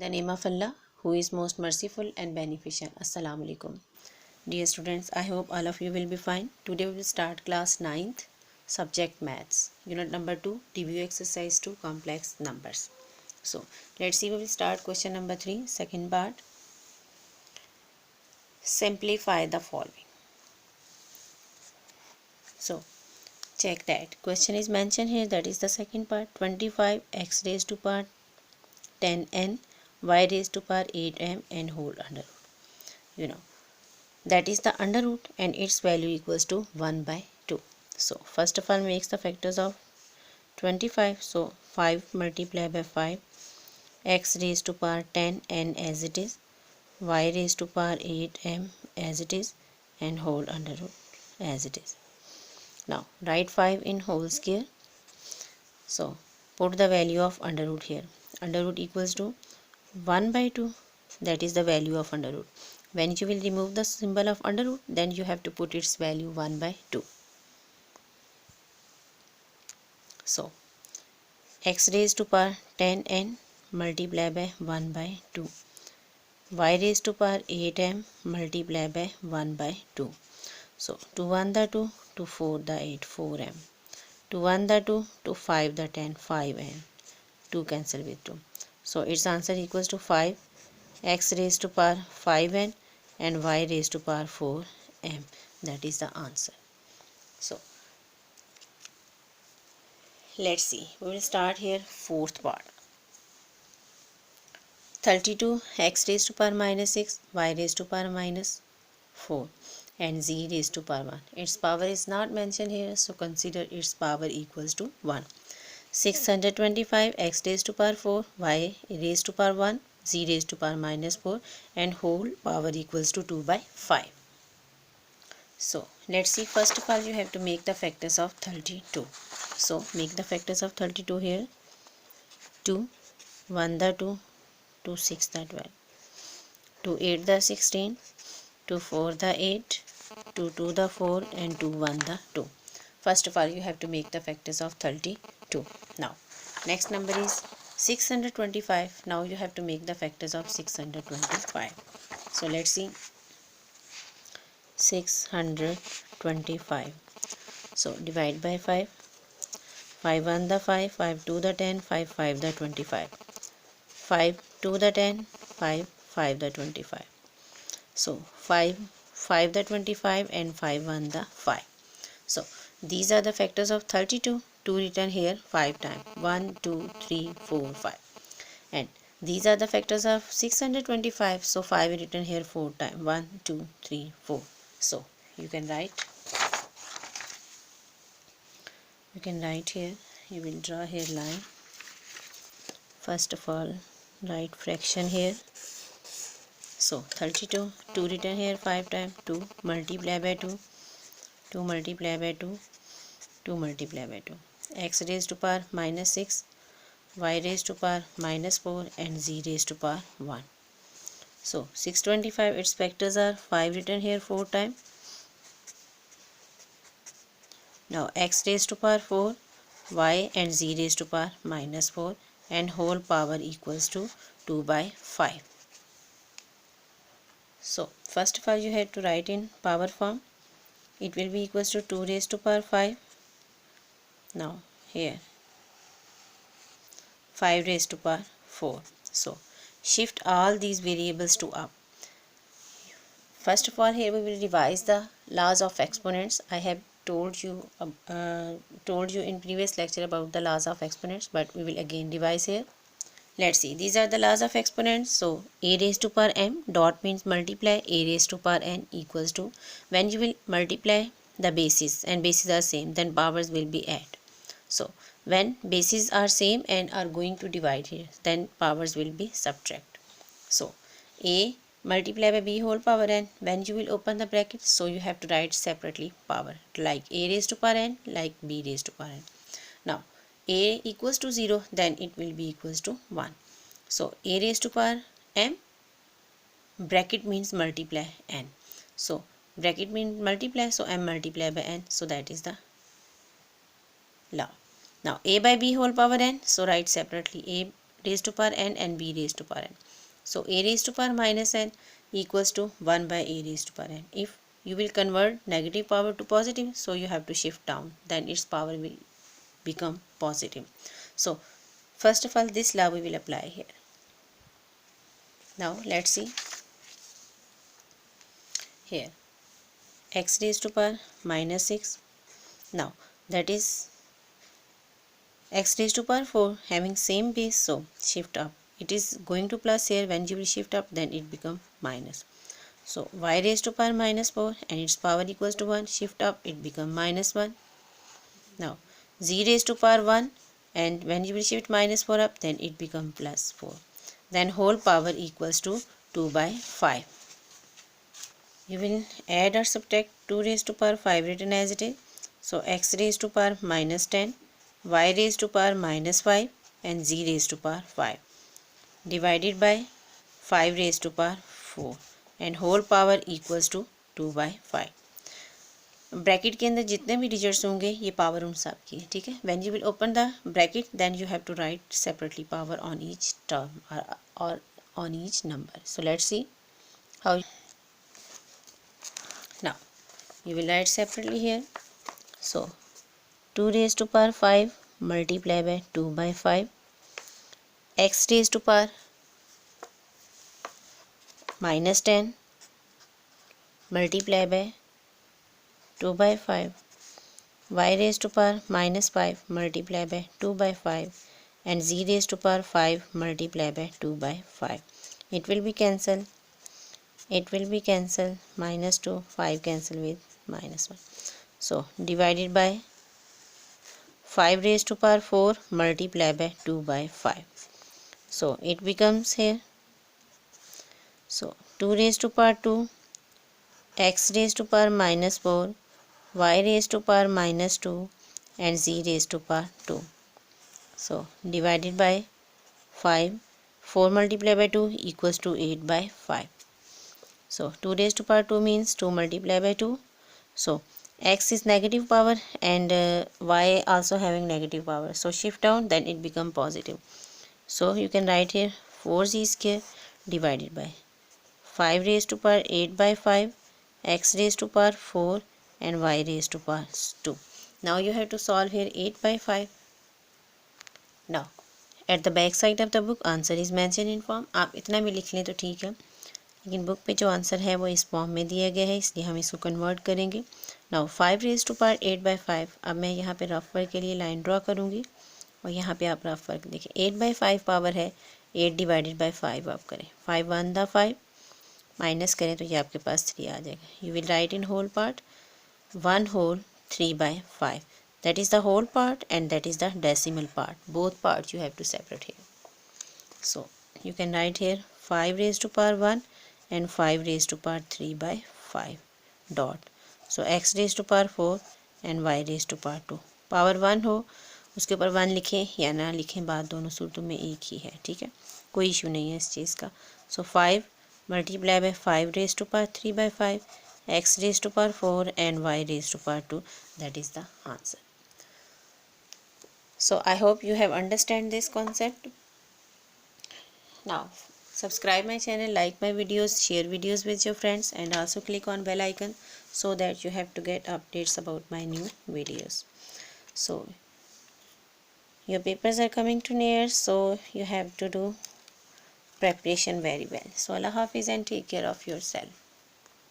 In the name of Allah, who is most merciful and beneficial. Assalamu alaikum. Dear students, I hope all of you will be fine. Today we will start class 9th, subject maths. Unit number 2, review exercise 2, complex numbers. So, let's see, we will start question number 3, second part. Simplify the following. So, check that. Question is mentioned here, that is the second part. 25 x raised to power 10n y raised to power 8m and whole under root. That is the under root and its value equals to 1 by 2. So first of all makes the factors of 25. So 5 multiplied by 5, x raised to power 10 n as it is, y raised to power 8m as it is, and whole under root as it is. Now write 5 in whole square. So put the value of under root here. Under root equals to 1 by 2, that is the value of under root. When you will remove the symbol of under root, then you have to put its value 1 by 2. So x raised to power 10n multiplied by 1 by 2, y raised to power 8m multiplied by 1 by 2. So 2 1 the 2, to 4 the 8, 4m, 2 1 the 2, to 5 the 10, 5m, 2 cancel with 2. So its answer equals to 5 x raised to power 5n and y raised to power 4m. That is the answer. So let's see, we will start here fourth part. 32 x raised to power minus 6, y raised to power minus 4 and z raised to power 1. Its power is not mentioned here, so consider its power equals to 1. 625 x raised to power 4, y raised to power 1, z raised to power minus 4 and whole power equals to 2 by 5. So let's see, first of all you have to make the factors of 32. So make the factors of 32 here. 2, 1 the 2, 2 6 the 12, 2 8 the 16, 2 4 the 8, 2 2 the 4 and 2 1 the 2. First of all you have to make the factors of 32. Now next number is 625. Now you have to make the factors of 625. So let's see, 625. So divide by 5. 5 1 the 5, 5 2 the 10, 5 5 the 25, 5 2 the 10, 5 5 the 25. So 5 5 the 25 and 5 1 the 5. So these are the factors of 32. 2 written here 5 times, 1 2 3 4 5. And these are the factors of 625. So 5 written here 4 times, 1 2 3 4. So you can write here, you will draw here line. First of all write fraction here. So 32, 2 written here 5 times, 2 multiply by 2, 2 multiply by 2, 2 multiply by 2. X raised to power minus 6, y raised to power minus 4 and z raised to power 1. So 625, its factors are 5 written here 4 times. Now x raised to power 4, y and z raised to power minus 4 and whole power equals to 2 by 5. So first of all you have to write in power form. It will be equals to 2 raised to power 5. Now here 5 raised to power 4. So shift all these variables to up. First of all here we will revise the laws of exponents. I have told you in previous lecture about the laws of exponents, but we will again revise here. Let's see, these are the laws of exponents. So a raised to power m dot means multiply a raised to power n equals to, when you will multiply the bases and bases are same, then powers will be add. So when bases are same and are going to divide here, then powers will be subtract. So a multiply by b whole power n, when you will open the bracket, so you have to write separately power, like a raised to power n, like b raised to power n. Now a equals to 0, then it will be equals to 1. So a raised to power m, bracket means multiply n. So bracket means multiply, so m multiply by n, so that is the law. Now a by b whole power n, so write separately a raised to power n and b raised to power n. So a raised to power minus n equals to 1 by a raised to power n. If you will convert negative power to positive, so you have to shift down, then its power will become positive. So first of all, this law we will apply here. Now let's see here, x raised to power minus 6. Now that is x raised to power 4 having same base, so shift up. It is going to plus here. When you will shift up, then it become minus. So y raised to power minus 4 and its power equals to 1, shift up, it become minus 1. Now z raised to power 1, and when you will shift minus 4 up, then it become plus 4. Then whole power equals to 2 by 5. You will add or subtract 2 raised to power 5 written as it is. So x raised to power minus 10, y raised to power minus 5 and z raised to power 5 divided by 5 raised to power 4 and whole power equals to 2 by 5. Bracket के अंदर जितने भी digits होंगे ये power उन सब की है, ठीक है. When you will open the bracket, then you have to write separately power on each term और on each number. So let's see how. Now you will write separately here. So 2 raised to power 5 multiply by 2 by 5, x raised to power minus 10 multiply by 2 by 5, y raised to power minus 5 multiply by 2 by 5 and z raised to power 5 multiply by 2 by 5. It will be cancelled. It will be cancelled. Minus 2, 5 cancel with minus 1. So divided by 5 raised to power 4 multiply by 2 by 5. So it becomes here. So 2 raised to power 2, x raised to power minus 4, y raised to power minus 2 and z raised to power 2. So divided by 5, 4 multiplied by 2 equals to 8 by 5. So 2 raised to power 2 means 2 multiplied by 2. So x is negative power and y also having negative power. So shift down, then it become positive. So you can write here 4z square divided by 5 raised to power 8 by 5, x raised to power 4 and y raised to power 2. Now you have to solve here 8 by 5. Now at the back side of the book answer is mentioned in form. आप इतना भी लिख लें तो ठीक है, लेकिन book पे जो आंसर है वो इस फॉर्म में दिया गया है, इसलिए हम इसको कन्वर्ट करेंगे. Now 5 raise to power 8 by 5. अब मैं यहाँ पे रफ वर्क के लिए लाइन ड्रॉ करूँगी और यहाँ पे आप रफ वर्क देखिए. 8 बाई 5 पावर है 8 डिवाइडेड बाई 5. आप करें 5 1 द 5 माइनस करें तो ये आपके पास 3 आ जाएगा. You will write in whole part 1 whole 3 by 5. That is the whole part and that is the decimal part. Both part you have to separate here. So you can write here 5 raise to power 1 and 5 raised to power 3 by 5 dot. So x raised to power 4 and y raised to power 2. Power 1 हो उसके ऊपर 1 लिखें या ना लिखें, बात दोनों सूरतों में एक ही है, ठीक है, कोई इशू नहीं है इस चीज़ का. So 5 multiply by 5 raise to power 3 by 5, x raised to power 4 and y raised to power 2. That is the answer. So I hope you have understand this concept. Now subscribe my channel, like my videos, share videos with your friends and also click on bell icon so that you have to get updates about my new videos. So your papers are coming to near, so you have to do preparation very well. So Allah Hafiz and take care of yourself.